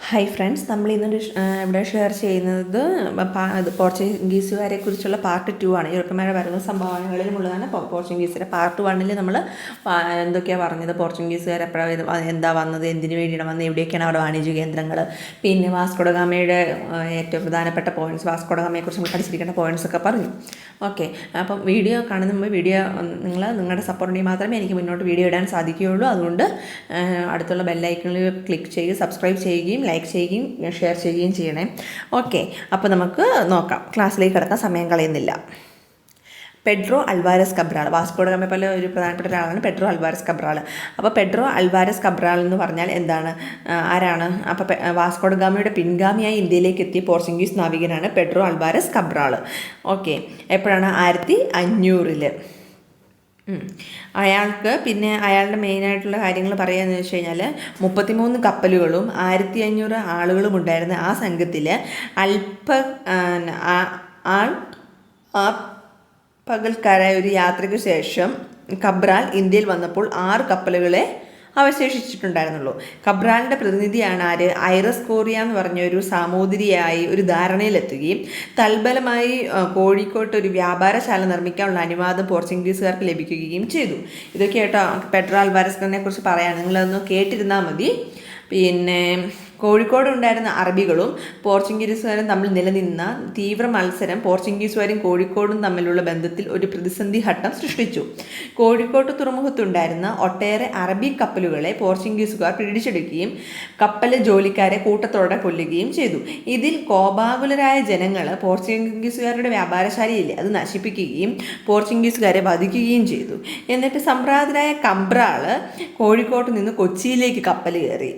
Hi friends, നമ്മൾ ഇന്ന് ഇവിടെ ഷെയർ ചെയ്യുന്നത് പോർച്ചുഗീസുകാരെ കുറിച്ചുള്ള പാർട്ട് 2 ആണ്. യൂറോപ്യന്മാരുടെ വരുന്ന സംഭാവനകളിലുമുള്ളതാണ് പോർച്ചുഗീസിൻ്റെ പാർട്ട് 1. നമ്മൾ എന്തൊക്കെയാണ് പറഞ്ഞത്, പോർച്ചുഗീസുകാർ എപ്പോഴാണ് എന്താ വന്നത്, എന്തിനു വേണ്ടിയാണ് വന്നത്, എവിടെയൊക്കെയാണ് അവിടെ വാണിജ്യ കേന്ദ്രങ്ങൾ, പിന്നെ വാസ്കോഡഗാമയുടെ ഏറ്റവും പ്രധാനപ്പെട്ട പോയിൻറ്റ്സ്, വാസ്കോഡഗാമയെക്കുറിച്ച് നമ്മൾ പഠിച്ചിരിക്കേണ്ട പോയിൻറ്റ്സ് ഒക്കെ പറഞ്ഞു. ഓക്കെ, അപ്പം വീഡിയോ കാണുന്ന മുമ്പ് നിങ്ങളുടെ സപ്പോർട്ടിന് മാത്രമേ എനിക്ക് മുന്നോട്ട് വീഡിയോ ഇടാൻ സാധിക്കുകയുള്ളൂ. അതുകൊണ്ട് അടുത്തുള്ള ബെല്ലൈക്കണിൽ ക്ലിക്ക് ചെയ്യുക, സബ്സ്ക്രൈബ് ചെയ്യുകയും ലൈക്ക് ചെയ്യുകയും ഷെയർ ചെയ്യുകയും ചെയ്യണേ. ഓക്കെ, അപ്പോൾ നമുക്ക് നോക്കാം. ക്ലാസ്സിലേക്ക് കിടക്കാൻ സമയം കളയുന്നില്ല. പെഡ്രോ അൽവാരസ് കബ്രാൾ, വാസ്കോഡഗാമയെ പോലെ ഒരു പ്രധാനപ്പെട്ട ഒരാളാണ് പെഡ്രോ അൽവാരസ് കബ്രാൾ. അപ്പോൾ പെഡ്രോ അൽവാരസ് കബ്രാൾ എന്ന് പറഞ്ഞാൽ എന്താണ്, ആരാണ്? അപ്പോൾ വാസ്കോഡഗാമയുടെ പിൻഗാമിയായി ഇന്ത്യയിലേക്ക് എത്തിയ പോർച്ചുഗീസ് നാവികനാണ് പെഡ്രോ അൽവാരസ് കബ്രാൾ. ഓക്കെ, എപ്പോഴാണ്? 1500. അയാൾക്ക് പിന്നെ അയാളുടെ മെയിനായിട്ടുള്ള കാര്യങ്ങൾ പറയുകയെന്ന് വെച്ച് കഴിഞ്ഞാൽ 33 കപ്പലുകളും 1500 ആളുകളും ഉണ്ടായിരുന്ന ആ സംഘത്തിൽ പകൽക്കാരായ ഒരു യാത്രയ്ക്ക് ശേഷം കബ്രാൽ ഇന്ത്യയിൽ വന്നപ്പോൾ 6 കപ്പലുകളെ അവശേഷിച്ചിട്ടുണ്ടായിരുന്നുള്ളൂ. കബ്രാലിൻ്റെ പ്രതിനിധിയാണ് ആര്? ഐറസ് കോറിയ എന്ന് പറഞ്ഞ ഒരു സാമൂതിരിയായി ഒരു ധാരണയിലെത്തുകയും തൽബലമായി കോഴിക്കോട്ട് ഒരു വ്യാപാരശാല നിർമ്മിക്കാനുള്ള അനുവാദം പോർച്ചുഗീസുകാർക്ക് ലഭിക്കുകയും ചെയ്തു. ഇതൊക്കെ കേട്ടോ പെഡ്രോ അൽവാരസിനെ കുറിച്ച് പറയാൻ, നിങ്ങളതൊന്ന് കേട്ടിരുന്നാൽ മതി. പിന്നെ കോഴിക്കോട് ഉണ്ടായിരുന്ന അറബികളും പോർച്ചുഗീസുകാരും തമ്മിൽ നിലനിന്ന തീവ്ര മത്സരം പോർച്ചുഗീസുകാരും കോഴിക്കോടും തമ്മിലുള്ള ബന്ധത്തിൽ ഒരു പ്രതിസന്ധി ഘട്ടം സൃഷ്ടിച്ചു. കോഴിക്കോട്ട് തുറമുഖത്തുണ്ടായിരുന്ന ഒട്ടേറെ അറബി കപ്പലുകളെ പോർച്ചുഗീസുകാർ പിടിച്ചെടുക്കുകയും കപ്പൽ ജോലിക്കാരെ കൂട്ടത്തോടെ കൊല്ലുകയും ചെയ്തു. ഇതിൽ കോപാകുലരായ ജനങ്ങൾ പോർച്ചുഗീസുകാരുടെ വ്യാപാരശാലയില്ലേ അത് നശിപ്പിക്കുകയും പോർച്ചുഗീസുകാരെ വധിക്കുകയും ചെയ്തു. എന്നിട്ട് സംഭ്രാന്തരായ കബ്രാള് കോഴിക്കോട്ട് നിന്ന് കൊച്ചിയിലേക്ക് കപ്പൽ കയറി.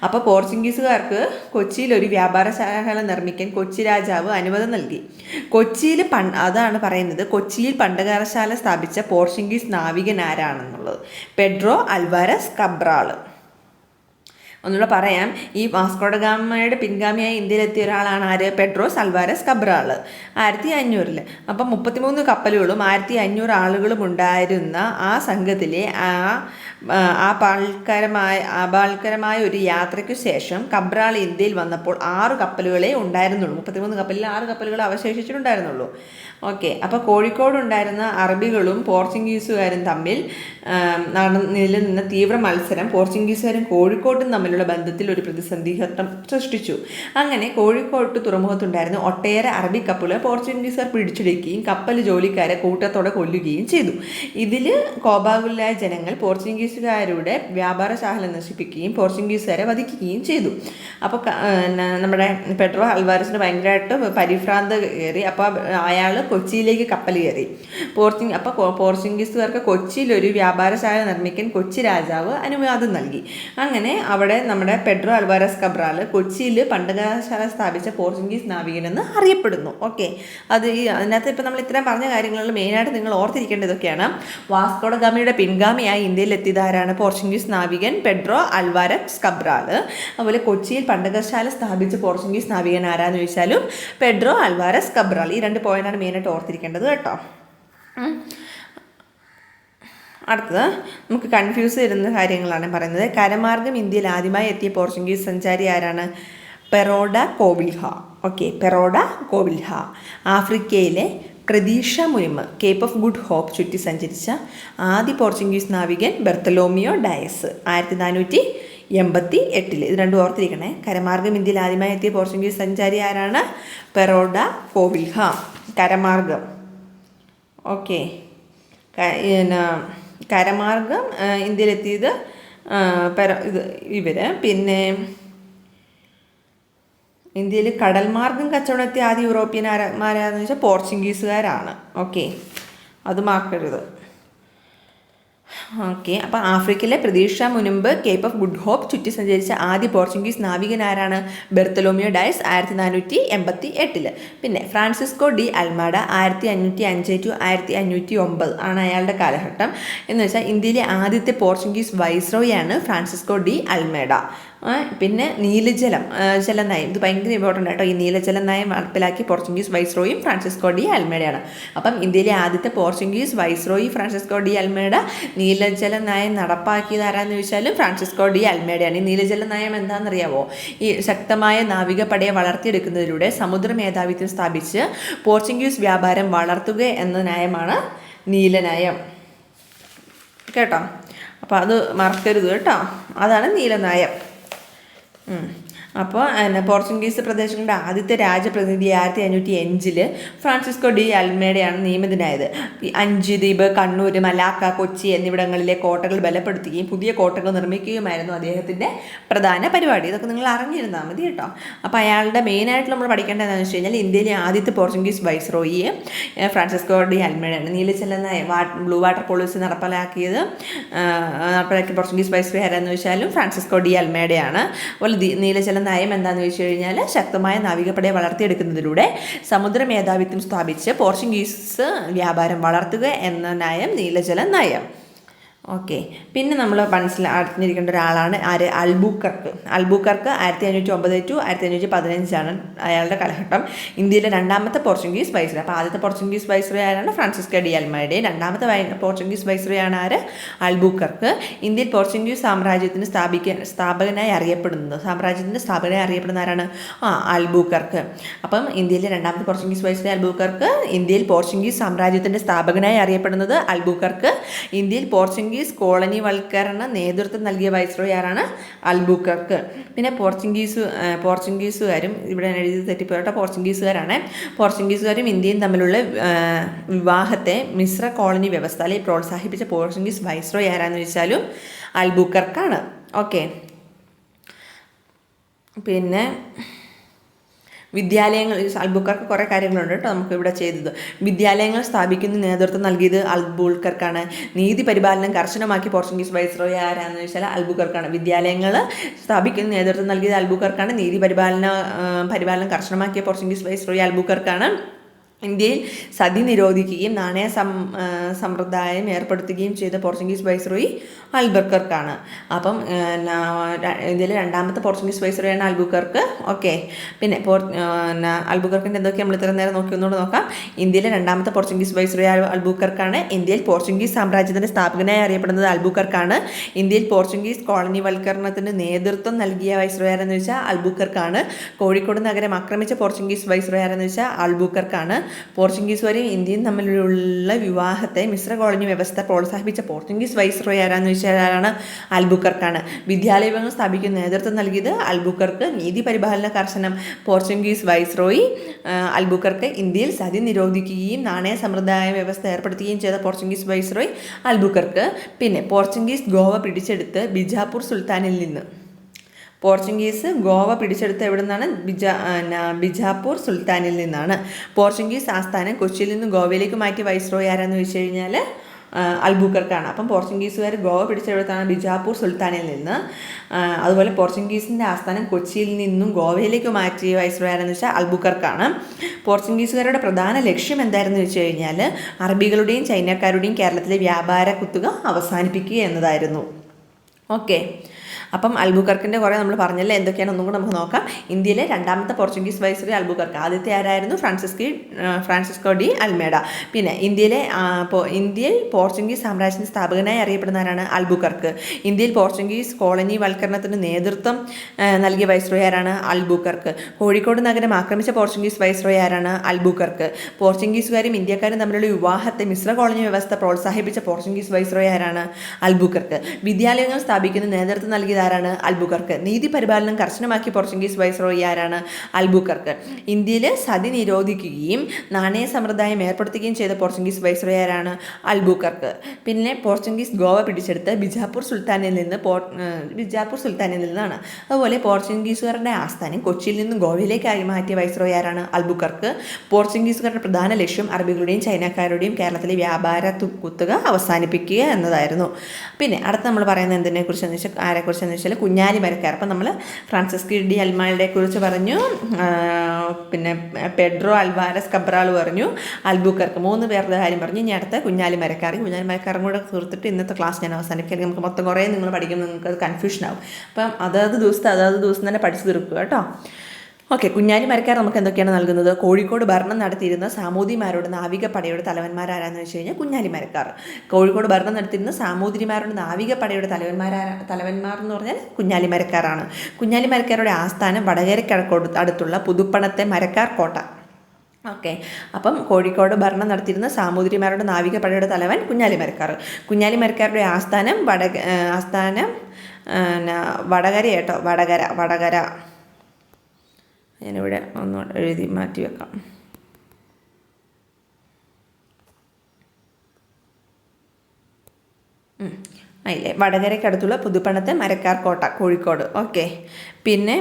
അപ്പോൾ പോർച്ചുഗീസുകാർക്ക് കൊച്ചിയിൽ ഒരു വ്യാപാരശാല നിർമ്മിക്കാൻ കൊച്ചി രാജാവ് അനുമതി നൽകി. കൊച്ചിയിൽ അതാണ് പറയുന്നത്, കൊച്ചിയിൽ പണ്ടകശാല സ്ഥാപിച്ച പോർച്ചുഗീസ് നാവികൻ ആരാണെന്നുള്ളത്? Pedro Alvares Cabral. ഒന്നുകൂടെ പറയാം, ഈ വാസ്കോഡഗാമയുടെ പിൻഗാമിയായി ഇന്ത്യയിലെത്തിയ ഒരാളാണ് ആര്? Pedro's Alvares Cabral. 1500. അപ്പം 33 കപ്പലുകളും 1500 ആളുകളും ഉണ്ടായിരുന്ന ആ സംഘത്തിലെ ആപാൽക്കരമായ ഒരു യാത്രയ്ക്ക് ശേഷം കബ്രാൾ ഇന്ത്യയിൽ വന്നപ്പോൾ 6 കപ്പലുകളെ ഉണ്ടായിരുന്നുള്ളൂ. 33 കപ്പലിൽ 6 കപ്പലുകൾ അവശേഷിച്ചിട്ടുണ്ടായിരുന്നുള്ളൂ. ഓക്കെ, അപ്പോൾ കോഴിക്കോട് ഉണ്ടായിരുന്ന അറബികളും പോർച്ചുഗീസുകാരും തമ്മിൽ നിലനിന്ന തീവ്ര മത്സരം പോർച്ചുഗീസുകാരും കോഴിക്കോട്ടും തമ്മിലുള്ള ബന്ധത്തിൽ ഒരു പ്രതിസന്ധി ഘട്ടം സൃഷ്ടിച്ചു. അങ്ങനെ കോഴിക്കോട്ട് തുറമുഖത്തുണ്ടായിരുന്ന ഒട്ടേറെ അറബി കപ്പലുകൾ പോർച്ചുഗീസുകാർ പിടിച്ചെടുക്കുകയും കപ്പൽ ജോലിക്കാരെ കൂട്ടത്തോടെ കൊല്ലുകയും ചെയ്തു. ഇതിൽ കോപാകുലരായ ജനങ്ങൾ പോർച്ചുഗീസുകാരുടെ വ്യാപാരശാല നശിപ്പിക്കുകയും പോർച്ചുഗീസുകാരെ വധിക്കുകയും ചെയ്തു. അപ്പോൾ നമ്മുടെ പെഡ്രോ അൽവാരസിന് ഭയങ്കരമായിട്ട് പരിഭ്രാന്ത കയറി. അപ്പോൾ അയാൾ കൊച്ചിയിലേക്ക് കപ്പൽ കയറി. അപ്പോൾ പോർച്ചുഗീസുകാർക്ക് കൊച്ചിയിൽ ഒരു വ്യാപാരശാല നിർമ്മിക്കാൻ കൊച്ചി രാജാവ് അനുവാദം നൽകി. അങ്ങനെ അവിടെ നമ്മുടെ പെഡ്രോ അൽവാരസ് കബ്രാൾ കൊച്ചിയിൽ പണ്ടകശാല സ്ഥാപിച്ച പോർച്ചുഗീസ് നാവികനെന്ന് അറിയപ്പെടുന്നു. ഓക്കെ, അതിനകത്ത് ഇപ്പോൾ നമ്മൾ ഇത്രയും പറഞ്ഞ കാര്യങ്ങളിൽ മെയിനായിട്ട് നിങ്ങൾ ഓർത്തിരിക്കേണ്ടതൊക്കെയാണ്. വാസ്കോഡഗാമയുടെ പിൻഗാമിയായി ഇന്ത്യയിൽ എത്തിയതാരാണ്? പോർച്ചുഗീസ് നാവികൻ പെഡ്രോ അൽവാരസ് കബ്രാൾ. അതുപോലെ കൊച്ചിയിൽ പണ്ടകശാല സ്ഥാപിച്ച പോർച്ചുഗീസ് നാവികൻ ആരാന്ന് ചോദിച്ചാലും പെഡ്രോ അൽവാരസ് കബ്രാൾ. ഈ 2 പോയിന്റാണ് മെയിനായിട്ട് ഓർത്തിരിക്കേണ്ടത് കേട്ടോ. അടുത്തത് നമുക്ക് കൺഫ്യൂസ് വരുന്ന കാര്യങ്ങളാണ് പറയുന്നത്. കരമാർഗം ഇന്ത്യയിൽ ആദ്യമായി എത്തിയ പോർച്ചുഗീസ് സഞ്ചാരി ആരാണ്? പെറോഡ കോവിൽഹ. ഓക്കെ, പെറോഡ കോവിൽഹ. ആഫ്രിക്കയിലെ പ്രതീക്ഷ മുനിമ് കേപ്പ് ഓഫ് ഗുഡ് ഹോപ്പ് ചുറ്റി സഞ്ചരിച്ച ആദ്യ പോർച്ചുഗീസ് നാവികൻ ബെർത്തലോമിയോ ഡയസ് 1488. ഇത് 2 ഓർത്തിരിക്കണേ. കരമാർഗം ഇന്ത്യയിൽ ആദ്യമായി എത്തിയ പോർച്ചുഗീസ് സഞ്ചാരി ആരാണ്? പെറോഡ കോവിൽഹ. കരമാർഗം. ഓക്കെ, കരമാർഗം ഇന്ത്യയിലെത്തിയത് ഇവർ. പിന്നെ ഇന്ത്യയിൽ കടൽ മാർഗം കച്ചവടം എത്തിയ ആദ്യ യൂറോപ്യന്മാരാന്ന് വെച്ചാൽ പോർച്ചുഗീസുകാരാണ്. ഓക്കെ, അത് മാർക്കരുത്. ഓക്കെ, അപ്പോൾ ആഫ്രിക്കയിലെ പ്രതീക്ഷ മുൻപ് കേപ്പ് ഓഫ് ഗുഡ് ഹോപ്പ് ചുറ്റി സഞ്ചരിച്ച ആദ്യ പോർച്ചുഗീസ് നാവികൻ ആരാണ്? ബെർത്തലോമിയോ ഡയസ് 1488. പിന്നെ ഫ്രാൻസിസ്കോ ഡി അൽമാഡ 1505 to 1509 ആണ് അയാളുടെ കാലഘട്ടം. എന്ന് വെച്ചാൽ ഇന്ത്യയിലെ ആദ്യത്തെ പോർച്ചുഗീസ് വൈസ്രോയാണ് ഫ്രാൻസിസ്കോ ഡി അൽമേഡ. പിന്നെ ജല നയം, ഇത് ഭയങ്കര ഇമ്പോർട്ടൻ്റ് ആട്ടോ. ഈ നീലജല നയം നടപ്പിലാക്കി പോർച്ചുഗീസ് വൈസ്രോയും ഫ്രാൻസിസ്കോ ഡി അൽമേഡയാണ്. അപ്പം ഇന്ത്യയിലെ ആദ്യത്തെ Portuguese viceroy Francisco de Almeida നീലജല നയം നടപ്പാക്കിയത് ആരാന്ന് ചോദിച്ചാലും ഫ്രാൻസിസ്കോ ഡി അൽമേഡയാണ്. ഈ നീലജല നയം എന്താണെന്നറിയാവോ? ഈ ശക്തമായ നാവികപ്പടയെ വളർത്തിയെടുക്കുന്നതിലൂടെ സമുദ്ര മേധാവിത്വം സ്ഥാപിച്ച് പോർച്ചുഗീസ് വ്യാപാരം വളർത്തുക എന്ന നയമാണ് നീലനയം. കേട്ടോ, അപ്പോൾ അത് മറക്കരുത് കേട്ടോ. അതാണ് നീലനയം. അപ്പോൾ പോർച്ചുഗീസ് പ്രദേശങ്ങളുടെ ആദ്യത്തെ രാജപ്രതിനിധി 1505 ഫ്രാൻസിസ്കോ ഡി അൽമേഡയാണ് നിയമിതനായത്. അഞ്ച് ദ്വീപ്, കണ്ണൂർ, മലാക്ക, കൊച്ചി എന്നിവിടങ്ങളിലെ കോട്ടകൾ ബലപ്പെടുത്തുകയും പുതിയ കോട്ടകൾ നിർമ്മിക്കുകയുമായിരുന്നു അദ്ദേഹത്തിൻ്റെ പ്രധാന പരിപാടി. ഇതൊക്കെ നിങ്ങൾ അറിഞ്ഞിരുന്നാൽ മതി കേട്ടോ. അപ്പോൾ അയാളുടെ മെയിനായിട്ട് നമ്മൾ പഠിക്കേണ്ടത് എന്താണെന്ന് വെച്ച് കഴിഞ്ഞാൽ ഇന്ത്യയിലെ ആദ്യത്തെ പോർച്ചുഗീസ് വൈസ്രോയി ഫ്രാൻസിസ്കോ ഡി അൽമേഡയാണ്. നീലജല ബ്ലൂ വാട്ടർ പോളിസി നടപ്പിലാക്കിയ പോർച്ചുഗീസ് വൈസ്രോയി ആരാന്ന് വെച്ചാലും ഫ്രാൻസിസ്കോ ഡി അൽമേഡയാണ്. അതുപോലെ നീലജല നയം എന്താണെന്ന് വെച്ച് കഴിഞ്ഞാൽ ശക്തമായ നാവികപ്പടയെ വളർത്തിയെടുക്കുന്നതിലൂടെ സമുദ്ര മേധാവിത്വം സ്ഥാപിച്ച് പോർച്ചുഗീസ് വ്യാപാരം വളർത്തുക എന്ന നയം നീലജല നയം. ഓക്കെ, പിന്നെ നമ്മൾ അറിഞ്ഞിരിക്കേണ്ട ഒരാളാണ് ആര്? അൽബുക്കർക്ക്. 1509 to 1515 അയാളുടെ കാലഘട്ടം. ഇന്ത്യയിലെ രണ്ടാമത്തെ പോർച്ചുഗീസ് വൈസ്രോയി. അപ്പോൾ ആദ്യത്തെ പോർച്ചുഗീസ് വൈസ്രോയി ആരാണ്? Francisco de Almeida. രണ്ടാമത്തെ പോർച്ചുഗീസ് വൈസ്രോയി ആണ് ആര്? അൽബുക്കർക്ക്. ഇന്ത്യയിൽ പോർച്ചുഗീസ് സാമ്രാജ്യത്തിന് സ്ഥാപകനായി അറിയപ്പെടുന്ന ആരാണ്? അൽബുക്കർക്ക്. അപ്പം ഇന്ത്യയിലെ രണ്ടാമത്തെ പോർച്ചുഗീസ് വൈസ്രോയി അൽബുക്കർക്ക്. ഇന്ത്യയിൽ പോർച്ചുഗീസ് സാമ്രാജ്യത്തിൻ്റെ സ്ഥാപകനായി അറിയപ്പെടുന്നത് അൽബുക്കർക്ക്. ഇന്ത്യയിൽ പോർച്ചുഗീസ് കോളനിവൽക്കരണ നേതൃത്വം നൽകിയ വൈസ്രോയി ആരാണ്? അൽബുക്കർക്ക്. പിന്നെ പോർച്ചുഗീസുകാരും ഇവിടെ എഴുതി തെറ്റിപ്പോയിട്ടോ, പോർച്ചുഗീസുകാരും ഇന്ത്യയും തമ്മിലുള്ള വിവാഹത്തെ മിശ്ര കോളനി വ്യവസ്ഥ അല്ലെങ്കിൽ പ്രോത്സാഹിപ്പിച്ച പോർച്ചുഗീസ് വൈസ്രോയി ആരാന്ന് വെച്ചാലും അൽബുക്കർക്കാണ്. ഓക്കെ, പിന്നെ വിദ്യാലയങ്ങൾ, അൽബുക്കർക്ക് കുറേ കാര്യങ്ങളുണ്ട് കേട്ടോ നമുക്ക് ഇവിടെ ചെയ്തത്. വിദ്യാലയങ്ങൾ സ്ഥാപിക്കുന്ന നേതൃത്വം നൽകിയത് അൽബുക്കർക്കാണ്. നീതി പരിപാലനം കർശനമാക്കി പോർച്ചുഗീസ് വൈസ്രോയി ആരാന്ന് വെച്ചാൽ അൽബുക്കർക്കാണ്. വിദ്യാലയങ്ങൾ സ്ഥാപിക്കുന്ന നേതൃത്വം നൽകിയത് അൽബുക്കർക്കാണ്. നീതി പരിപാലനം കർശനമാക്കിയ പോർച്ചുഗീസ് വൈസ്രോയി അൽബുക്കർക്കാണ്. ഇന്ത്യയിൽ സതി നിരോധിക്കുകയും നാണയ സമ്പ്രദായം ഏർപ്പെടുത്തുകയും ചെയ്ത പോർച്ചുഗീസ് വൈസ്രോയി അൽബുക്കർക്കാണ്. അപ്പം ഇന്ത്യയിലെ രണ്ടാമത്തെ പോർച്ചുഗീസ് വൈസ്രോയിയാണ് അൽബുക്കർക്ക്. ഓക്കെ, പിന്നെ അൽബുക്കർക്കിൻ്റെ എന്തൊക്കെ നമ്മൾ ഇത്ര നേരം ഒന്നുകൂടെ നോക്കാം. ഇന്ത്യയിലെ രണ്ടാമത്തെ പോർച്ചുഗീസ് വൈസ്രോയി അൽബുക്കർക്കാണ്. ഇന്ത്യയിൽ പോർച്ചുഗീസ് സാമ്രാജ്യത്തിൻ്റെ സ്ഥാപകനായി അറിയപ്പെടുന്നത് അൽബുക്കർക്കാണ്. ഇന്ത്യയിൽ പോർച്ചുഗീസ് കോളനിവൽക്കരണത്തിന് നേതൃത്വം നൽകിയ വൈസ്രോയി ആരെന്ന് വെച്ചാൽ അൽബുക്കർക്കാണ്. കോഴിക്കോട് നഗരം ആക്രമിച്ച പോർച്ചുഗീസ് വൈസ്രോയി ആരെന്ന് വെച്ചാൽ അൽബുക്കർക്കാണ്. പോർച്ചുഗീസുകാരും ഇന്ത്യയും തമ്മിലുള്ള വിവാഹത്തെ മിശ്ര കോളനി വ്യവസ്ഥ പ്രോത്സാഹിപ്പിച്ച പോർച്ചുഗീസ് വൈസ്രോയി ആരാന്ന് വെച്ചാൽ ആരാണ്? അൽബുക്കർക്കാണ്. വിദ്യാലയങ്ങൾ സ്ഥാപിക്കുന്ന നേതൃത്വം നൽകിയത് അൽബുക്കർക്ക്. നീതി പരിപാലന കർശനം പോർച്ചുഗീസ് വൈസ്രോയി അൽബുക്കർക്ക്. ഇന്ത്യയിൽ സതി നിരോധിക്കുകയും നാണയ സമ്പ്രദായ വ്യവസ്ഥ ഏർപ്പെടുത്തുകയും ചെയ്ത പോർച്ചുഗീസ് വൈസ്രോയി അൽബുക്കർക്ക്. പിന്നെ പോർച്ചുഗീസ് ഗോവ പിടിച്ചെടുത്ത് ബിജാപൂർ സുൽത്താനിൽ നിന്ന്. പോർച്ചുഗീസ് ഗോവ പിടിച്ചെടുത്ത എവിടെ നിന്നാണ്? ബിജാപൂർ സുൽത്താനിൽ നിന്നാണ്. പോർച്ചുഗീസ് ആസ്ഥാനം കൊച്ചിയിൽ നിന്ന് ഗോവയിലേക്ക് മാറ്റിയ വൈസ്രോയി ആരാന്ന് വെച്ച് കഴിഞ്ഞാൽ അൽബുക്കർക്കാണ്. അപ്പം പോർച്ചുഗീസുകാർ ഗോവ പിടിച്ചെടുത്താണ് ബിജാപൂർ സുൽത്താനിൽ നിന്ന്. അതുപോലെ പോർച്ചുഗീസിൻ്റെ ആസ്ഥാനം കൊച്ചിയിൽ നിന്നും ഗോവയിലേക്ക് മാറ്റിയ വൈസ്രോയി ആരെന്ന് വെച്ചാൽ അൽബുക്കർക്കാണ്. പോർച്ചുഗീസുകാരുടെ പ്രധാന ലക്ഷ്യം എന്തായിരുന്നു വെച്ച് കഴിഞ്ഞാൽ അറബികളുടെയും ചൈനക്കാരുടെയും കേരളത്തിലെ വ്യാപാര കുത്തുക അവസാനിപ്പിക്കുക എന്നതായിരുന്നു. ഓക്കെ, അപ്പം അൽബുക്കർക്കിൻ്റെ കുറേ നമ്മൾ പറഞ്ഞല്ലേ, എന്തൊക്കെയാണ് ഒന്നും കൂടെ നമുക്ക് നോക്കാം. ഇന്ത്യയിലെ രണ്ടാമത്തെ പോർച്ചുഗീസ് വൈസ്രോയി അൽബുക്കർക്ക്. ആദ്യത്തെ ആരായിരുന്നു? Francisco de Almeida. പിന്നെ ഇന്ത്യയിൽ പോർച്ചുഗീസ് സാമ്രാജ്യത്തിൻ്റെ സ്ഥാപകനായി അറിയപ്പെടുന്ന ആരാണ്? അൽബുക്കർക്ക്. ഇന്ത്യയിൽ പോർച്ചുഗീസ് കോളനി വൽക്കരണത്തിന് നേതൃത്വം നൽകിയ വൈസ്രോയി ആരാണ്? അൽബുക്കർക്ക്. കോഴിക്കോട് നഗരം ആക്രമിച്ച പോർച്ചുഗീസ് വൈസ്രോയി ആരാണ്? അൽബുക്കർക്ക്. പോർച്ചുഗീസുകാരും ഇന്ത്യക്കാരും തമ്മിലുള്ള വിവാഹത്തെ മിശ്ര കോളനി വ്യവസ്ഥ പ്രോത്സാഹിപ്പിച്ച പോർച്ചുഗീസ് വൈസ്രോയി ആരാണ്? അൽബുക്കർക്ക്. വിദ്യാലയങ്ങൾ സ്ഥാപിക്കുന്ന നേതൃത്വം നൽകിയത് ആരാണ്? അൽബുക്കർക്ക്. നീതി പരിപാലനം കർശനമാക്കി പോർച്ചുഗീസ് വൈസ്രോയി ആരാണ്? അൽബുക്കർക്ക്. ഇന്ത്യയിൽ സതി നിരോധിക്കുകയും നാണയ സമ്പ്രദായം ഏർപ്പെടുത്തുകയും ചെയ്ത പോർച്ചുഗീസ് വൈസ്രോയി ആരാണ്? അൽബുക്കർക്ക്. പിന്നെ പോർച്ചുഗീസ് ഗോവ പിടിച്ചെടുത്ത് ബിജാപൂർ സുൽത്താനിൽ നിന്നാണ്. അതുപോലെ പോർച്ചുഗീസുകാരുടെ ആസ്ഥാനം കൊച്ചിയിൽ നിന്ന് ഗോവയിലേക്ക് മാറ്റിയ വൈസ്രോയി ആരാണ്? അൽബുക്കർക്ക്. പോർച്ചുഗീസുകാരുടെ പ്രധാന ലക്ഷ്യം അറബികളുടെയും ചൈനക്കാരുടെയും കേരളത്തിലെ വ്യാപാര കുത്തുക അവസാനിപ്പിക്കുക എന്നതായിരുന്നു. പിന്നെ അടുത്ത നമ്മൾ പറയുന്നത് എന്തിനെക്കുറിച്ചെന്ന് വെച്ചാൽ ആരാന്ന് വെച്ചാൽ കുഞ്ഞാലി മരക്കാർ. അപ്പം നമ്മൾ ഫ്രാൻസിസ്കോ ഡി അൽമേഡയെ കുറിച്ച് പറഞ്ഞു, പിന്നെ പെഡ്രോ അൽവാരസ് കബ്രാൾ പറഞ്ഞു, അൽബുക്കർക്ക്, 3 പേരുടെ കാര്യം പറഞ്ഞു. ഇനി അടുത്ത കുഞ്ഞാലി മരക്കാരും കൂടെ തീർത്തിട്ട് ഇന്നത്തെ ക്ലാസ് ഞാൻ അവസാനിപ്പിക്കുകയാണെങ്കിൽ നമുക്ക് മൊത്തം കുറേ നിങ്ങൾ പഠിക്കുമ്പോൾ നിങ്ങൾക്ക് അത് കൺഫ്യൂഷൻ ആവും. അപ്പം അതാത് ദിവസം തന്നെ പഠിച്ചു തീർക്കുക കേട്ടോ. ഓക്കെ, കുഞ്ഞാലി മരക്കാർ നമുക്ക് എന്തൊക്കെയാണ് നൽകുന്നത്? കോഴിക്കോട് ഭരണം നടത്തിയിരുന്ന സാമൂതിരിമാരുടെ നാവികപ്പടയുടെ തലവന്മാരാരാന്ന് വെച്ച് കഴിഞ്ഞാൽ കുഞ്ഞാലി മരക്കാർ. കോഴിക്കോട് ഭരണം നടത്തിയിരുന്ന സാമൂതിരിമാരുടെ നാവികപ്പടയുടെ തലവന്മാർ എന്ന് പറഞ്ഞാൽ കുഞ്ഞാലി മരക്കാരാണ്. കുഞ്ഞാലി മരക്കാരുടെ ആസ്ഥാനം വടകരയ്ക്ക് അടുത്തുള്ള പുതുപ്പണത്തെ മരക്കാർ കോട്ട. ഓക്കെ, അപ്പം കോഴിക്കോട് ഭരണം നടത്തിയിരുന്ന സാമൂതിരിമാരുടെ നാവികപ്പടയുടെ തലവൻ കുഞ്ഞാലി മരക്കാർ. കുഞ്ഞാലി മരക്കാരുടെ ആസ്ഥാനം വടകര കേട്ടോ, വടകര. ഞാനിവിടെ ഒന്ന് എഴുതി മാറ്റി വെക്കാം. അതില്ലേ, വടകരയ്ക്കടുത്തുള്ള പുതുപ്പണത്തെ മരക്കാർ കോട്ട, കോഴിക്കോട്. ഓക്കെ, പിന്നെ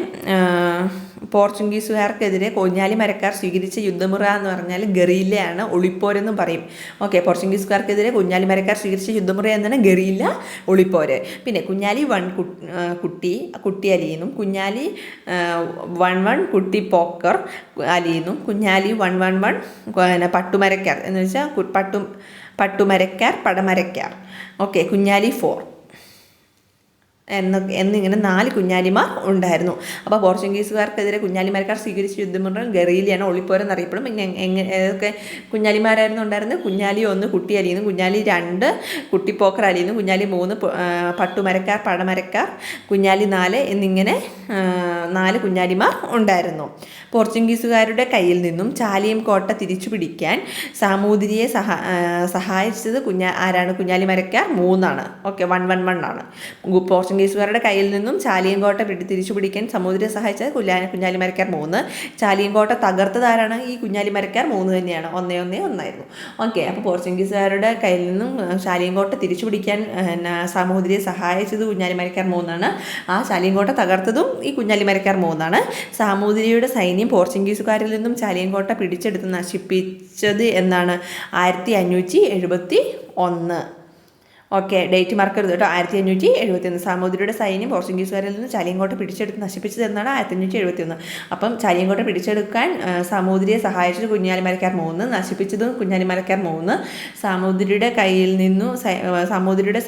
പോർച്ചുഗീസുകാർക്കെതിരെ കുഞ്ഞാലി മരക്കാർ സ്വീകരിച്ച യുദ്ധമുറ എന്ന് പറഞ്ഞാൽ ഗറില്ലയാണ്, ഒളിപ്പോരെന്നും പറയും. ഓക്കെ, പോർച്ചുഗീസുകാർക്കെതിരെ കുഞ്ഞാലി മരക്കാർ സ്വീകരിച്ച യുദ്ധമുറ എന്നാണ് ഗറില്ല, ഒളിപ്പോര്. പിന്നെ കുഞ്ഞാലി 1 കുട്ടി അലിയെന്നും, കുഞ്ഞാലി 1 കുട്ടി പോക്കർ അലിയെന്നും, കുഞ്ഞാലി 111 പട്ടുമരക്കാർ എന്ന് വെച്ചാൽ പട്ടുമരക്കാർ, പടമരക്കാർ. ഓക്കെ, കുഞ്ഞാലി 4 എന്നിങ്ങനെ 4 കുഞ്ഞാലിമാർ ഉണ്ടായിരുന്നു. അപ്പോൾ പോർച്ചുഗീസുകാർക്കെതിരെ കുഞ്ഞാലിമാർക്കാർ സ്വീകരിച്ച യുദ്ധമുറ ഗറിയിലാണ്, ഒളിപ്പോരെന്നറിയപ്പെടും. ഏതൊക്കെ കുഞ്ഞാലിമാരായിരുന്നു ഉണ്ടായിരുന്നത്? കുഞ്ഞാലി 1 കുട്ടി അലിയെന്നും, കുഞ്ഞാലി 2 കുട്ടിപ്പോക്കർ അലിയെന്നും, കുഞ്ഞാലി 3 പട്ടുമരക്കാർ, പടമരക്കാർ, കുഞ്ഞാലി 4 എന്നിങ്ങനെ 4 കുഞ്ഞാലിമാർ ഉണ്ടായിരുന്നു. പോർച്ചുഗീസുകാരുടെ കയ്യിൽ നിന്നും ചാലിയം കോട്ട തിരിച്ചു പിടിക്കാൻ സാമൂതിരിയെ സഹായിച്ചത് ആരാണ്? കുഞ്ഞാലി മരക്കാർ 3 ആണ്. ഓക്കെ, 111 ആണ്. പോർച്ചുഗീസുകാരുടെ കയ്യിൽ നിന്നും ചാലിയം കോട്ട തിരിച്ചു പിടിക്കാൻ സാമൂതിരിയെ സഹായിച്ചത് കുഞ്ഞാലി മരക്കാർ 3. ചാലിയം കോട്ട തകർത്തത് ആരാണ്? ഈ കുഞ്ഞാലി മരക്കാർ 3 തന്നെയാണ്. 111 ഓക്കെ, അപ്പോൾ പോർച്ചുഗീസുകാരുടെ കയ്യിൽ നിന്നും ചാലിയം കോട്ട തിരിച്ചു പിടിക്കാൻ സാമൂതിരിയെ സഹായിച്ചത് കുഞ്ഞാലി മരക്കാർ 3 ആണ്. ആ ചാലിയം കോട്ട തകർത്തതും ഈ കുഞ്ഞാലി മരക്കാർ 3 ആണ്. സാമൂതിരിയുടെ സൈന്യം പോർച്ചുഗീസുകാരിൽ നിന്നും ചാലിയം കോട്ട പിടിച്ചെടുത്ത് നശിപ്പിച്ചത് എന്നാണ്? 1571. ഓക്കെ, ഡേറ്റ് മറക്കരുത് കേട്ടോ, 1571. സാമൂതിരിയുടെ സൈന്യം പോർച്ചുഗീസുകാരിൽ നിന്ന് ചാലിയങ്കോട്ട പിടിച്ചെടുത്ത് നശിപ്പിച്ചത് എന്നാണ്? 1571. അപ്പം ചാലിയങ്കോട്ട പിടിച്ചെടുക്കാൻ സാമൂതിരിയെ സഹായിച്ചത് കുഞ്ഞാലി മരക്കാർ 3, നശിപ്പിച്ചതും കുഞ്ഞാലി മരക്കാർ 3. സാമൂതിരിയുടെ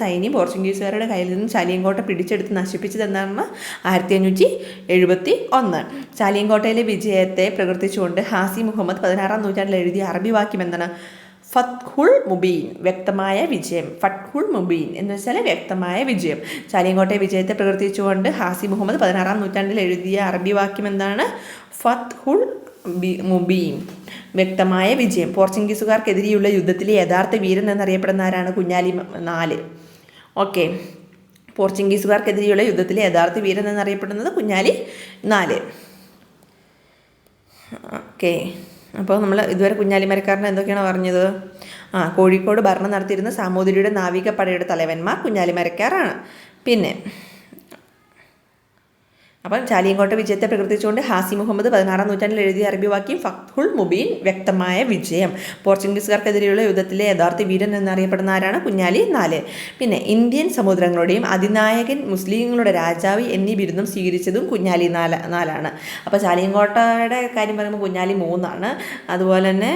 സൈന്യം പോർച്ചുഗീസുകാരുടെ കയ്യിൽ നിന്നും ചാലിയങ്കോട്ട പിടിച്ചെടുത്ത് നശിപ്പിച്ചത് എന്നാണ്? 1571. ചാലിയങ്കോട്ടയിലെ വിജയത്തെ പ്രകീർത്തിച്ചുകൊണ്ട് ഹാസി മുഹമ്മദ് 16-ാം നൂറ്റാണ്ടിൽ എഴുതിയ അറബി വാക്യം എന്താണ്? ഫത്ഹുൽ മുബീൻ, വ്യക്തമായ വിജയം. ഫത്ഹുൽ മുബീൻ എന്ന് വെച്ചാൽ വ്യക്തമായ വിജയം. ചാലിയങ്കോട്ടെ വിജയത്തെ പ്രകീർത്തിച്ചുകൊണ്ട് ഹാസി മുഹമ്മദ് 16-ാം നൂറ്റാണ്ടിൽ എഴുതിയ അറബി വാക്യം എന്താണ്? ഫത്ഹുൽ മുബീൻ, വ്യക്തമായ വിജയം. പോർച്ചുഗീസുകാർക്കെതിരെയുള്ള യുദ്ധത്തിലെ യഥാർത്ഥ വീരൻ എന്നറിയപ്പെടുന്ന ആരാണ്? കുഞ്ഞാലി 4. ഓക്കെ, പോർച്ചുഗീസുകാർക്കെതിരെയുള്ള യുദ്ധത്തിലെ യഥാർത്ഥ വീരൻ എന്നറിയപ്പെടുന്നത് കുഞ്ഞാലി 4. ഓക്കെ, അപ്പോൾ നമ്മൾ ഇതുവരെ കുഞ്ഞാലി മരക്കാരനെ എന്തൊക്കെയാണ് പറഞ്ഞത്? കോഴിക്കോട് ഭരണം നടത്തിയിരുന്ന സാമൂതിരിയുടെ നാവികപ്പടയുടെ തലവന്മാർ കുഞ്ഞാലി മരക്കാരാണ്. പിന്നെ അപ്പം ചാലിയങ്കോട്ട വിജയത്തെ പ്രകീർത്തിച്ചുകൊണ്ട് ഹാസി മുഹമ്മദ് 16-ാം നൂറ്റാണ്ടിൽ എഴുതിയ അറബി വാക്യം ഫത്ഹുൽ മുബീൻ, വ്യക്തമായ വിജയം. പോർച്ചുഗീസുകാർക്കെതിരെയുള്ള യുദ്ധത്തിലെ യഥാർത്ഥ വീരൻ എന്നറിയപ്പെടുന്ന ആരാണ്? കുഞ്ഞാലി 4. പിന്നെ ഇന്ത്യൻ സമുദ്രങ്ങളുടെയും അതിനായകൻ, മുസ്ലിങ്ങളുടെ രാജാവ് എന്നീ ബിരുദം സ്വീകരിച്ചതും കുഞ്ഞാലി 4 അപ്പോൾ ചാലിയങ്കോട്ടയുടെ കാര്യം പറയുമ്പോൾ കുഞ്ഞാലി 3 ആണ്. അതുപോലെ തന്നെ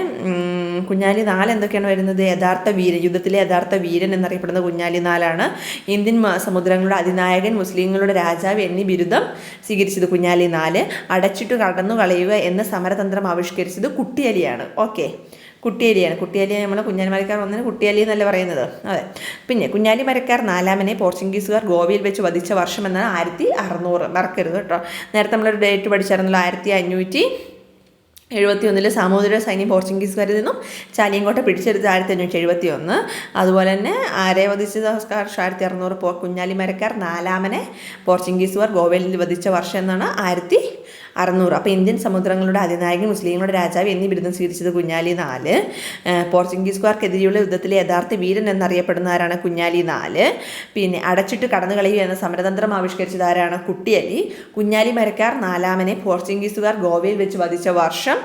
കുഞ്ഞാലി 4 എന്തൊക്കെയാണ് വരുന്നത്? യഥാർത്ഥ വീരൻ, യുദ്ധത്തിലെ യഥാർത്ഥ വീരൻ എന്നറിയപ്പെടുന്ന കുഞ്ഞാലി 4 ഇന്ത്യൻ സമുദ്രങ്ങളുടെ അതിനായകൻ, മുസ്ലിങ്ങളുടെ രാജാവ് എന്നീ ബിരുദം സ്വീകരിച്ചത് കുഞ്ഞാലി 4. അടച്ചിട്ട് കടന്നു കളയുക എന്ന സമരതന്ത്രം ആവിഷ്കരിച്ചത് കുട്ടിയലിയാണ്. ഓക്കെ, കുട്ടിയലിയെ നമ്മൾ കുഞ്ഞാലി മരക്കാർ 1 കുട്ടിയലി എന്നല്ല പറയുന്നത്. അതെ. പിന്നെ കുഞ്ഞാലി മരക്കാർ 4 പോർച്ചുഗീസുകാർ ഗോവയിൽ വെച്ച് വധിച്ച വർഷം എന്നാണ്? 1600. മറക്കരുത് കേട്ടോ. നേരത്തെ നമ്മളൊരു ഡേറ്റ് പഠിച്ചായിരുന്നല്ലോ, 1571 സാമൂതിരിയുടെ സൈന്യം പോർച്ചുഗീസുകാരിൽ നിന്നും ചാലിയങ്കോട്ട പിടിച്ചെടുത്ത് 1571. അതുപോലെ തന്നെ ആരെ വധിച്ചത്? 1600. കുഞ്ഞാലി മരക്കാർ 4 പോർച്ചുഗീസുകാർ ഗോവയിൽ വധിച്ച വർഷം എന്നാണ്? 1600. അപ്പോൾ ഇന്ത്യൻ സമുദ്രങ്ങളുടെ അതിനായകൻ, മുസ്ലിങ്ങളുടെ രാജാവ് എന്നീ ബിരുദം സ്വീകരിച്ചത് കുഞ്ഞാലി 4. പോർച്ചുഗീസുകാർക്കെതിരെയുള്ള യുദ്ധത്തിലെ യഥാർത്ഥ വീരൻ എന്നറിയപ്പെടുന്ന ആരാണ്? കുഞ്ഞാലി 4. പിന്നെ അടച്ചിട്ട് കടന്നു കളയുക എന്ന സമരതന്ത്രം ആവിഷ്കരിച്ചത് ആരാണ്? കുട്ടിയലി. കുഞ്ഞാലി മരക്കാർ 4 പോർച്ചുഗീസുകാർ ഗോവയിൽ വെച്ച് വധിച്ച വർഷം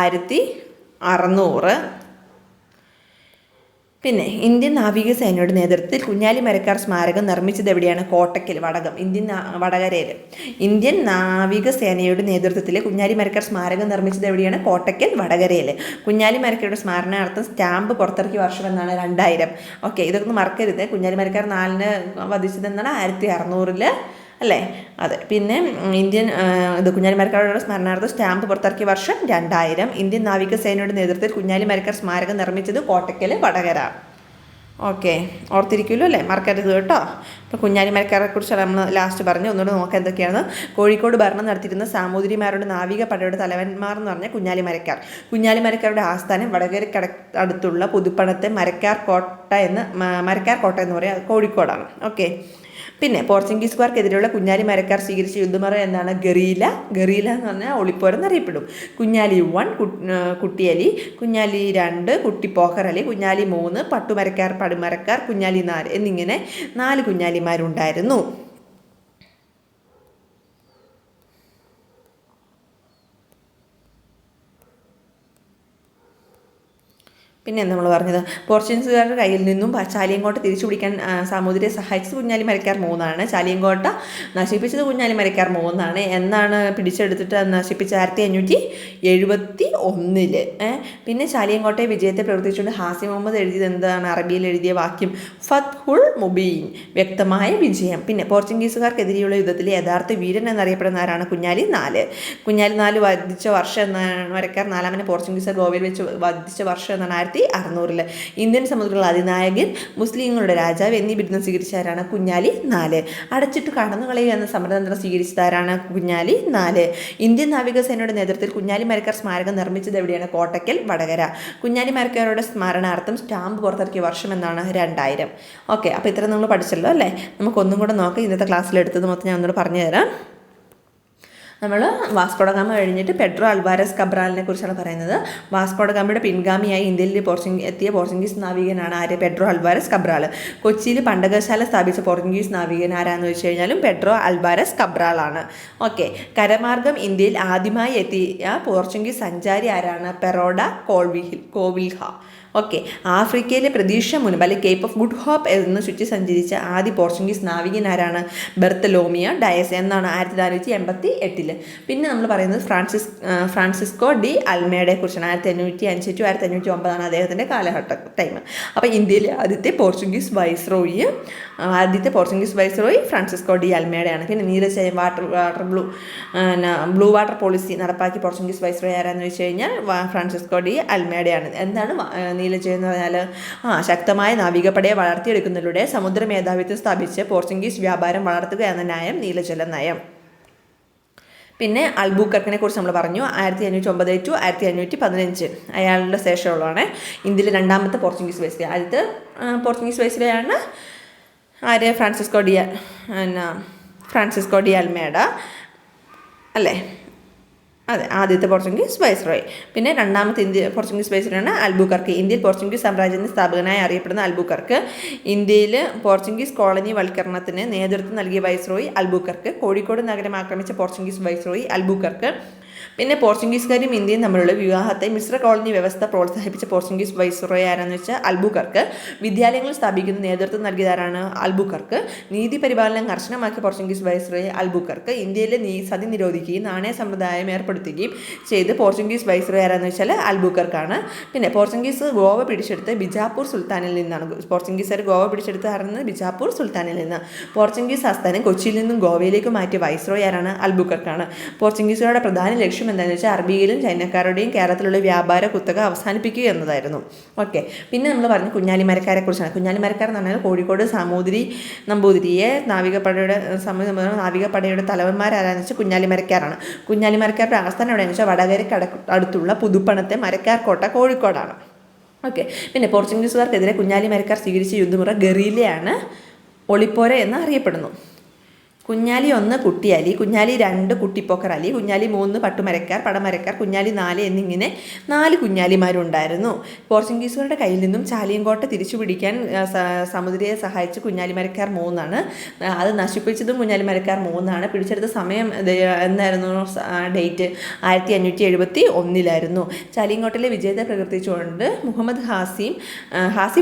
1600. പിന്നെ ഇന്ത്യൻ നാവികസേനയുടെ നേതൃത്വത്തിൽ കുഞ്ഞാലി മരക്കാർ സ്മാരകം നിർമ്മിച്ചത് എവിടെയാണ്? കോട്ടക്കൽ, വടകം, വടകരയിൽ. ഇന്ത്യൻ നാവികസേനയുടെ നേതൃത്വത്തിൽ കുഞ്ഞാലി മരക്കാർ സ്മാരകം നിർമ്മിച്ചത് എവിടെയാണ്? കോട്ടക്കൽ, വടകരയിൽ. കുഞ്ഞാലി മരക്കാരുടെ സ്മരണാർത്ഥം സ്റ്റാമ്പ് പുറത്തിറക്കിയ വർഷം എന്നാണ്? 2000. ഓക്കെ, ഇതൊക്കെ മറക്കരുത്. കുഞ്ഞാലി മരക്കാർ 4-ന് വധിച്ചതെന്നാണ് 1600 അല്ലേ? അതെ. പിന്നെ കുഞ്ഞാലി മരക്കാരുടെ സ്മരണാർത്ഥം സ്റ്റാമ്പ് പുറത്തിറക്കിയ വർഷം 2000. ഇന്ത്യൻ നാവികസേനയുടെ നേതൃത്വത്തിൽ കുഞ്ഞാലി മരക്കാർ സ്മാരകം നിർമ്മിച്ചത് കോട്ടക്കൽ, വടകര. ഓക്കെ, ഓർത്തിരിക്കുമല്ലോ അല്ലേ? മറക്കരുത് കേട്ടോ. ഇപ്പോൾ കുഞ്ഞാലി മരക്കാരെ കുറിച്ച് നമ്മൾ ലാസ്റ്റ് പറഞ്ഞു. ഒന്നുകൂടെ നോക്കാം എന്തൊക്കെയാണ്. കോഴിക്കോട് ഭരണം നടത്തിയിരുന്ന സാമൂതിരിമാരുടെ നാവികപ്പടയുടെ തലവന്മാർ എന്ന് പറഞ്ഞാൽ കുഞ്ഞാലി മരക്കാർ. കുഞ്ഞാലി മരക്കാരുടെ ആസ്ഥാനം വടകരയ്ക്ക് അടുത്തുള്ള പുതുപ്പണത്തെ മരക്കാർ കോട്ട എന്ന് പറയുക കോഴിക്കോടാണ്. ഓക്കെ. പിന്നെ പോർച്ചുഗീസുകാർക്കെതിരെയുള്ള കുഞ്ഞാലി മരക്കാർ സ്വീകരിച്ച യുദ്ധമുറ എന്താണ്? ഗറീല എന്ന് പറഞ്ഞാൽ ഒളിപ്പോരെന്നറിയപ്പെടും. കുഞ്ഞാലി 1 കുട്ടിയലി, കുഞ്ഞാലി 2 കുട്ടിപ്പോഹറലി, കുഞ്ഞാലി 3 പട്ടുമരക്കാർ, പടുമരക്കാർ, കുഞ്ഞാലി 4 എന്നിങ്ങനെ 4 കുഞ്ഞാലിമാരുണ്ടായിരുന്നു. പിന്നെ നമ്മൾ പറഞ്ഞത് പോർച്ചുഗീസുകാരുടെ കയ്യിൽ നിന്നും ചാലിയങ്കോട്ട തിരിച്ചു പിടിക്കാൻ സാമൂതിരിയെ സഹായിച്ചത് കുഞ്ഞാലി മരക്കാർ 3 ചാലിയങ്കോട്ട നശിപ്പിച്ചത് കുഞ്ഞാലി മരക്കാർ 3 എന്നാണ് പിടിച്ചെടുത്തിട്ട് നശിപ്പിച്ചത്? 1571. പിന്നെ ചാലിയങ്കോട്ടെ വിജയത്തെ പ്രവർത്തിച്ചുകൊണ്ട് ഹാസി മുഹമ്മദ് എഴുതിയത് എന്താണ്? അറബിയിൽ എഴുതിയ വാക്യം ഫത്ഹുൽ മുബീൻ, വ്യക്തമായ വിജയം. പിന്നെ പോർച്ചുഗീസുകാർക്കെതിരെയുള്ള യുദ്ധത്തിലെ യഥാർത്ഥ വീരൻ എന്നറിയപ്പെടുന്ന ആരാണ്? കുഞ്ഞാലി 4. കുഞ്ഞാലി 4 വധിച്ച വർഷം എന്നാണ്? മരക്കാർ 4 പോർച്ചുഗീസുകാർ ഗോവയിൽ വെച്ച് വധിച്ച വർഷം എന്നാണ്? 1600. ഇന്ത്യൻ സമുദ്രത്തിലുള്ള അതിനായകൻ, മുസ്ലിങ്ങളുടെ രാജാവ് എന്നീ ബിരുദം സ്വീകരിച്ചവരാണ്? കുഞ്ഞാലി 4. അടച്ചിട്ട് കടന്നു കളയുക എന്ന സമരതന്ത്രം സ്വീകരിച്ചതാരാണ്? കുഞ്ഞാലി 4. ഇന്ത്യൻ നാവികസേനയുടെ നേതൃത്വത്തിൽ കുഞ്ഞാലി മരക്കാർ സ്മാരകം നിർമ്മിച്ചത് എവിടെയാണ്? കോട്ടക്കൽ, വടകര. കുഞ്ഞാലി മരക്കാരുടെ സ്മരണാർത്ഥം സ്റ്റാമ്പ് പുറത്തിറക്കിയ വർഷം എന്നാണ്? 2000. ഓക്കെ, അപ്പോൾ ഇത്ര നമ്മൾ പഠിച്ചല്ലോ അല്ലേ? നമുക്കൊന്നും കൂടെ നോക്കാം. ഇന്നത്തെ ക്ലാസ്സിൽ എടുത്തത് മൊത്തം ഞാൻ ഒന്നുകൂടെ പറഞ്ഞു തരാം. നമ്മൾ വാസ്കോഡഗാമ കഴിഞ്ഞിട്ട് പെഡ്രോ അൽവാരസ് കബ്രാലിനെ കുറിച്ചാണ് പറയുന്നത്. വാസ്കോഡഗാമയുടെ പിൻഗാമിയായി ഇന്ത്യയിൽ എത്തിയ പോർച്ചുഗീസ് നാവികനാണ് ആര്? Pedro Alvares Cabral. കൊച്ചിയിൽ പണ്ടകശാല സ്ഥാപിച്ച പോർച്ചുഗീസ് നാവികൻ ആരാന്ന് വെച്ച് കഴിഞ്ഞാലും പെഡ്രോ അൽവാരസ് കബ്രാളാണ്. ഓക്കെ. കരമാർഗം ഇന്ത്യയിൽ ആദ്യമായി എത്തിയ പോർച്ചുഗീസ് സഞ്ചാരി ആരാണ്? പെറോഡ കോവിൽഹ. ഓക്കെ. ആഫ്രിക്കയിലെ പ്രതീക്ഷ മുൻപ് അല്ലെങ്കിൽ കേപ്പ് ഓഫ് ഗുഡ് ഹോപ്പ് എന്ന് ചുറ്റി സഞ്ചരിച്ച ആദ്യ പോർച്ചുഗീസ് നാവികൻ ആരാണ്? ബർത്തലോമിയോ ഡയസ് എന്നാണ് 1488. പിന്നെ നമ്മൾ പറയുന്നത് ഫ്രാൻസിസ്കോ ഡി അൽമേഡയെ കുറിച്ചാണ്. 1505 to 1509 അദ്ദേഹത്തിൻ്റെ കാലഘട്ട ടൈം. അപ്പോൾ ഇന്ത്യയിലെ ആദ്യത്തെ പോർച്ചുഗീസ് വൈസ്രോയി ഫ്രാൻസിസ്കോ ഡി അൽമേഡയാണ്. പിന്നെ നീലജയം ബ്ലൂ വാട്ടർ പോളിസി നടപ്പാക്കി പോർച്ചുഗീസ് വൈസ്രോയി ആരാന്ന് വെച്ച് കഴിഞ്ഞാൽ ഫ്രാൻസിസ്കോ ഡി അൽമേഡയാണ്. എന്താണ് നീലജയം എന്ന് പറഞ്ഞാൽ? ശക്തമായ നാവികപ്പടയെ വളർത്തിയെടുക്കുന്നതിലൂടെ സമുദ്ര മേധാവിത്വം സ്ഥാപിച്ച് പോർച്ചുഗീസ് വ്യാപാരം വളർത്തുക എന്ന നയം നീലജല നയം. പിന്നെ അൽബുക്കർക്കിനെ കുറിച്ച് നമ്മൾ പറഞ്ഞു. 1509 to 1515 അയാളുടെ ശേഷമുള്ളതാണ് ഇന്ത്യയിലെ രണ്ടാമത്തെ പോർച്ചുഗീസ് വൈസ്രോയി. ആദ്യത്തെ പോർച്ചുഗീസ് വൈസ്രോയാണ് ആര്? ഫ്രാൻസിസ്കോ ഡി അൽമേഡ അല്ലേ? അതെ, ആദ്യത്തെ പോർച്ചുഗീസ് വൈസ്രോയി. പിന്നെ രണ്ടാമത്തെ പോർച്ചുഗീസ് വൈസ്രോയാണ് അൽബുക്കർക്ക്. ഇന്ത്യയിൽ പോർച്ചുഗീസ് സാമ്രാജ്യത്തിൻ്റെ സ്ഥാപകനായി അറിയപ്പെടുന്ന അൽബുക്കർക്ക്. ഇന്ത്യയിൽ പോർച്ചുഗീസ് കോളനി വൽക്കരണത്തിന് നേതൃത്വം നൽകിയ വൈസ്രോയി അൽബുക്കർക്ക്. കോഴിക്കോട് നഗരം ആക്രമിച്ച പോർച്ചുഗീസ് വൈസ്രോയി അൽബുക്കർക്ക്. പിന്നെ പോർച്ചുഗീസുകാരും ഇന്ത്യയും തമ്മിലുള്ള വിവാഹത്തെ മിശ്ര കോളനി വ്യവസ്ഥ പ്രോത്സാഹിപ്പിച്ച പോർച്ചുഗീസ് വൈസ്രോയി ആരാന്ന് വെച്ചാൽ അൽബുക്കർക്ക്. വിദ്യാലയങ്ങൾ സ്ഥാപിക്കുന്ന നേതൃത്വം നൽകിയതാരാണ്? അൽബുക്കർക്ക്. നീതി പരിപാലനം കർശനമാക്കിയ പോർച്ചുഗീസ് വൈസ്രോയി അൽബുക്കർക്ക്. ഇന്ത്യയിലെ സതി നിരോധിക്കുകയും നാണയ സമ്പ്രദായം ഏർപ്പെടുത്തുകയും ചെയ്ത് പോർച്ചുഗീസ് വൈസ്രോയി ആരാന്ന് വെച്ചാൽ അൽബുക്കർക്കാണ്. പിന്നെ പോർച്ചുഗീസ് ഗോവ പിടിച്ചെടുത്ത് ബിജാപ്പൂർ സുൽത്താനിൽ നിന്നാണ്. പോർച്ചുഗീസുകാർ ഗോവ പിടിച്ചെടുത്ത് ആരുന്നത്? ബിജാപ്പൂർ സുൽത്താനിൽ നിന്ന്. പോർച്ചുഗീസ് ആസ്ഥാനം കൊച്ചിയിൽ നിന്നും ഗോവയിലേക്ക് മാറ്റിയ വൈസ്രോയി ആരാണ്? അൽബുക്കർക്കാണ്. പോർച്ചുഗീസുകാരുടെ പ്രധാന ലക്ഷ്യം എന്താണെന്ന് വെച്ചാൽ അറബിയിലും ചൈനക്കാരുടെയും കേരളത്തിലുള്ള വ്യാപാര കുത്തക അവസാനിപ്പിക്കുക എന്നതായിരുന്നു. ഓക്കെ. പിന്നെ നമ്മൾ പറഞ്ഞു കുഞ്ഞാലി മരക്കാരെ കുറിച്ചാണ്. കുഞ്ഞാലി മരക്കാർ എന്ന് പറഞ്ഞാൽ കോഴിക്കോട് സാമൂതിരി നമ്പൂതിരിയെ നാവികപ്പടയുടെ തലവന്മാരാരാന്ന് വെച്ചാൽ കുഞ്ഞാലി മരക്കാരാണ്. കുഞ്ഞാലി മരക്കാരുടെ ആസ്ഥാനം എവിടെയാണെന്ന് വെച്ചാൽ വടകരയ്ക്ക് അടുത്തുള്ള പുതുപ്പണത്തെ മരക്കാർ കോട്ട കോഴിക്കോടാണ്. ഓക്കെ. പിന്നെ പോർച്ചുഗീസുകാർക്കെതിരെ കുഞ്ഞാലി മരക്കാർ സ്വീകരിച്ച യുദ്ധമുറ ഗറീലയാണ്, ഒളിപ്പോര എന്ന് അറിയപ്പെടുന്നു. കുഞ്ഞാലി 1 കുട്ടിയാലി, കുഞ്ഞാലി 2 കുട്ടിപ്പോക്കർ അലി, കുഞ്ഞാലി 3 പട്ടുമരക്കാർ, പടമരക്കാർ, കുഞ്ഞാലി 4 എന്നിങ്ങനെ 4 കുഞ്ഞാലിമാരുണ്ടായിരുന്നു. പോർച്ചുഗീസുകാരുടെ കയ്യിൽ നിന്നും ചാലിയങ്കോട്ട തിരിച്ചു പിടിക്കാൻ സമുദ്രയെ സഹായിച്ച കുഞ്ഞാലിമരക്കാർ 3 അത് നശിപ്പിച്ചതും കുഞ്ഞാലിമരക്കാർ 3 പിടിച്ചെടുത്ത സമയം എന്തായിരുന്നു ഡേറ്റ് 1571 ചാലിയങ്കോട്ടയിലെ വിജയത്തെ പ്രകീർത്തിച്ചുകൊണ്ട് മുഹമ്മദ് ഹാസി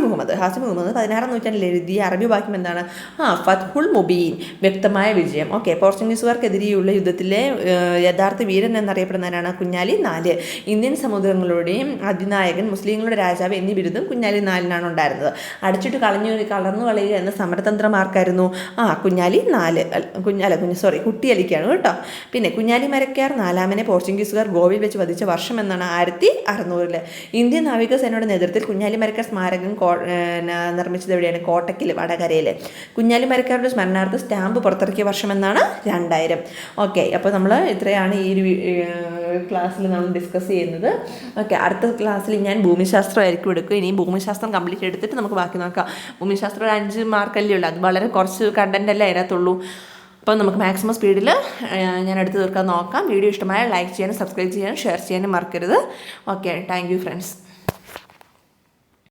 മുഹമ്മദ് 16-ാം നൂറ്റാണ്ടിൽ എഴുതിയ അറബി വാക്യം എന്താണ്? ഫത്ഹുൽ മുബീൻ, വ്യക്തമായ വിജയം. ഓക്കെ, പോർച്ചുഗീസുകാർക്കെതിരെയുള്ള യുദ്ധത്തിലെ യഥാർത്ഥ വീരൻ എന്നറിയപ്പെടുന്നവരാണ് കുഞ്ഞാലി 4. ഇന്ത്യൻ സമുദ്രങ്ങളുടെയും അതിനായകൻ, മുസ്ലിങ്ങളുടെ രാജാവ് എന്നീ ബിരുദം കുഞ്ഞാലി 4 ഉണ്ടായിരുന്നത്. അടച്ചിട്ട് കളർന്നു കളയുക എന്ന സമരതന്ത്രമാർക്കായിരുന്നു? കുഞ്ഞാലി 4 കുട്ടിയലിക്കാണ് കേട്ടോ. പിന്നെ കുഞ്ഞാലി മരക്കാർ 4 പോർച്ചുഗീസുകാർ ഗോവയിൽ വെച്ച് വധിച്ച വർഷം എന്നാണ്? 1600. ഇന്ത്യൻ നാവികസേനയുടെ നേതൃത്വത്തിൽ കുഞ്ഞാലി മരക്കാർ സ്മാരകം നിർമ്മിച്ചത് എവിടെയാണ്? കോട്ടക്കിൽ, വടകരയിൽ. കുഞ്ഞാലി മരക്കാരുടെ സ്മരണാർത്ഥ സ്റ്റാമ്പ് പുറത്തിറക്കിയ വർഷം എന്നാണ്? 2000. ഓക്കെ, അപ്പോൾ നമ്മൾ ഇത്രയാണ് ഈ ഒരു ക്ലാസ്സിൽ നമ്മൾ ഡിസ്കസ് ചെയ്യുന്നത്. ഓക്കെ, അടുത്ത ക്ലാസ്സിൽ ഞാൻ ഭൂമിശാസ്ത്രമായിരിക്കും എടുക്കും. ഇനി ഭൂമിശാസ്ത്രം കംപ്ലീറ്റ് എടുത്തിട്ട് നമുക്ക് ബാക്കി നോക്കാം. ഭൂമിശാസ്ത്രം ഒരു 5 മാർക്കല്ലേ ഉള്ളൂ, അത് വളരെ കുറച്ച് കണ്ടന്റ് അല്ലേ അതിനകത്തുള്ളൂ. അപ്പോൾ നമുക്ക് മാക്സിമം സ്പീഡിൽ ഞാൻ എടുത്ത് തീർക്കാൻ നോക്കാം. വീഡിയോ ഇഷ്ടമായ ലൈക്ക് ചെയ്യാനും സബ്സ്ക്രൈബ് ചെയ്യാനും ഷെയർ ചെയ്യാനും മറക്കരുത്. Okay, thank you friends.